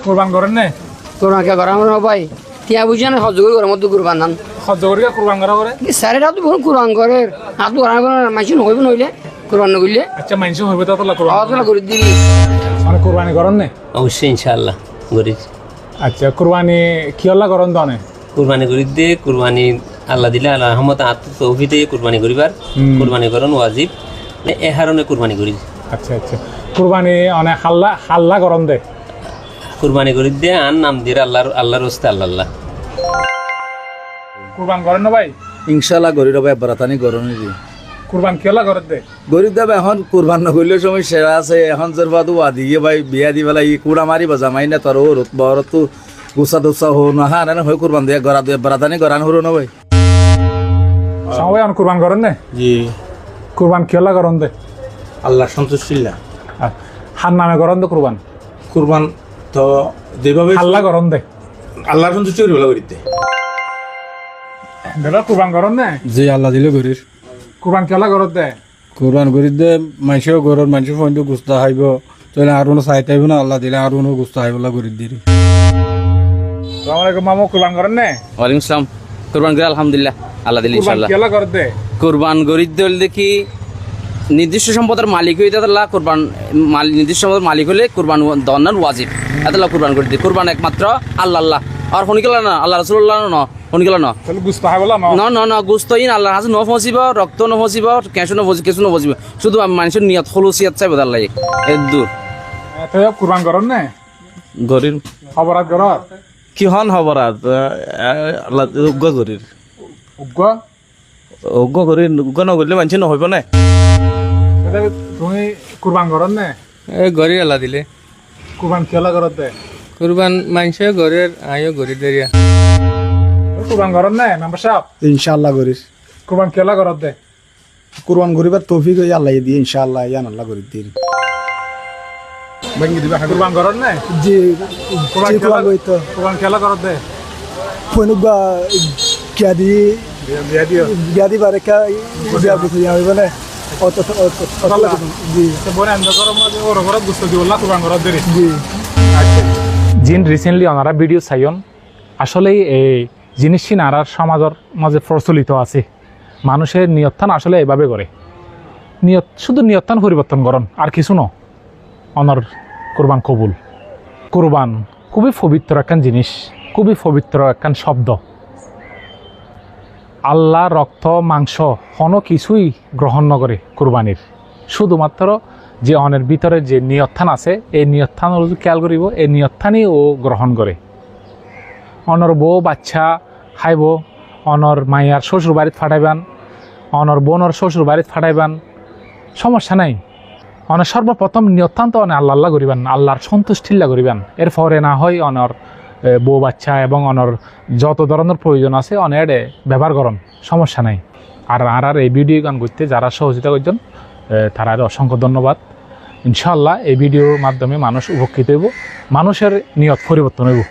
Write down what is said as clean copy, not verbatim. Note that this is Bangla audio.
কুরবান করেন না? কোরবান কে করা না ভাই তিয়া বুঝছেন সহ্য করে ঘরের মধ্যে কুরবান নান সহ্য করে কুরবান করা করে স্যারেরা তো বহু কুরবান করে হাত কুরবান করে মাইছি নইব নইলে কুরবান না করলে আচ্ছা মানুষ হইবে তো কুরবান আওয়াজলা করে দিবি মানে কুরবানি করেন না? অবশ্যই ইনশাআল্লাহ করি। আচ্ছা কুরবানি কি আল্লাহ করেন তো অনেক কুরবানি করি দিয়ে কুরবানি আল্লাহ দিলে আল্লাহ রহমত তৌফিতে কুরবানি করিবার কুরবানি করন ওয়াজিব এ হারণে কুরবানি করি। আচ্ছা আচ্ছা কুরবানি অনেক হাল্লা করেন দে কুরবানি করি দিয়ে আন নাম দিয়ে আল্লাহর রাস্তে আল্লাহ কুরবান করেন না ভাই? ইনশাল্লাহ গরিব ভাই বরাতানি গরনি দি কুরবান কি আল্লাহ করেন দে গরিব দেব এখন কুরবান নকরলে সময় সেরা আছে এখন জোর বাদু আদি ভাই বিয়া দি বেলা ই কুড়া মারি বাজা মাই না তোর রত বরত গুসা দুসা হো না হা না হয় কুরবান দিয়ে গরা দিয়ে বরাতানি গরান হরো না ভাই সবাই অন কুরবান করেন না? জি কুরবান কি আল্লাহ করেন দে আল্লাহ সন্তুষ্টিল্লা হার নামে করেন দে কুরবান কুরবান তো যেভাবে হাল্লা করেন দে আল্লাহর সন্তুষ্টি করি বলা করিতে দাদা কুরবান করেন না? যে আল্লাহ দিলে গরির কুরবান কি আল্লাহ করেন দে কোরবান করি দে মানুষেও গরর মানুষের ফোনটো গুস্তা খাইব তাহলে আর কোনো চাইতে হইব না আল্লাহ দিলে আর কোনো গুস্তা খাইবলা করি দিই। আসসালামু আলাইকুম মামু কুরবান করেন না? ওয়ালাইকুম আসসালাম কুরবান করে আলহামদুলিল্লাহ আল্লাহ দিলে কুরবান ইনশাআল্লাহ কি আল্লাহ করেন দে কুরবান গরিব দল দেখি নির্দিষ্ট সম্পদের মালিক হইতে আল্লাহ কুরবান নির্দিষ্ট সম্পদের মালিক হলে কুরবান দন্নার ওয়াজিব আল্লাহ কুরবান করে দিই কুরবান একমাত্র আল্লাহ আর শুনিকেল না আল্লাহ রাসূলুল্লাহ ন শুনিকেল না তাহলে গুস্তা খাই বলা ন গুস্তইন আল্লাহ হাজ নফসিব রক্ত নফসিব কেঁচু নফসিব কিছু নফসিব শুধু মানুষের নিয়ত খলুসিয়াত চাইব তার লাগে এর দূর তাই কুরবান করেন না? গরিব খবরাত করার কি হন হবরাত আল্লাহ উগ্গ গরির উগ্গ উগ্গ গরি উগ্গ নগরলে মানুষ নহইব না তুমি কুরবান করেন না? এই গরির আল্লাহ দিলে কুরবান কি আল্লাহ করেন দে কুরবান মানছে গরের আয়ো গরির দেরিয়া কুরবান করেন না মেম্বার সাহেব? ইনশাআল্লাহ গরির কুরবান কি আল্লাহ করেন দে কুরবান করিবার তৌফিক হই আল্লাহ দিয়ে ইনশাআল্লাহ ইয়ান আল্লাহ করি দিন ভাঙ্গি দিবা কুরবান করেন না? জি কুরবান কি আল্লাহ কইতো কুরবান কি আল্লাহ করেন দে ফনুবা কিয়াদি বিয়া দিও কিয়াদি বারেকা বিয়া বুঝি হইব না অত জি বলে আন্দা করো মানে ওর ঘরে গুস্ত দিও আল্লাহ কুরবান করার দেরি জি জিন রিসেন্টলি ওনারা ভিডিও চাইন আসলেই এই জিনিসটি নারার সমাজের মাঝে প্রচলিত আছে মানুষের নিয়ত্থান আসলে এভাবে করে শুধু নিয়ত্থান পরিবর্তন করন আর কিছু ন অনর কুরবান কবুল কুরবান খুবই পবিত্র একখান জিনিস খুবই পবিত্র একখান শব্দ আল্লাহ রক্ত মাংস কোনো কিছুই গ্রহণ নকরে কুরবানির শুধুমাত্র যে অনের ভিতরে যে নিয়ত্থান আছে এই নিয়ত্থান খেয়াল করিব এই নিয়ত্থানই ও গ্রহণ করে অনর বউ বাচ্চা খাইব অনর মাইয়ার শ্বশুর বাড়িত ফাটাইবান অনর বোনর শ্বশুর বাড়িত ফাটাইবান সমস্যা নাই অনের সর্বপ্রথম নিয়ত্থান তো অনেক আল্লাহ করিবান আল্লাহর সন্তুষ্টিল্লা করিবান এরপরে না হয় অনর বউ বাচ্চা এবং অনর যত ধরনের প্রয়োজন আছে অনেক ব্যবহার করন সমস্যা নাই আর এই ভিডিও গান করতে যারা সহযোগিতা করছেন তারা অসংখ্য ধন্যবাদ ইনশাআল্লাহ এই ভিডিওর মাধ্যমে মানুষ উপকৃত হইব মানুষের নিয়ত পরিবর্তন হইব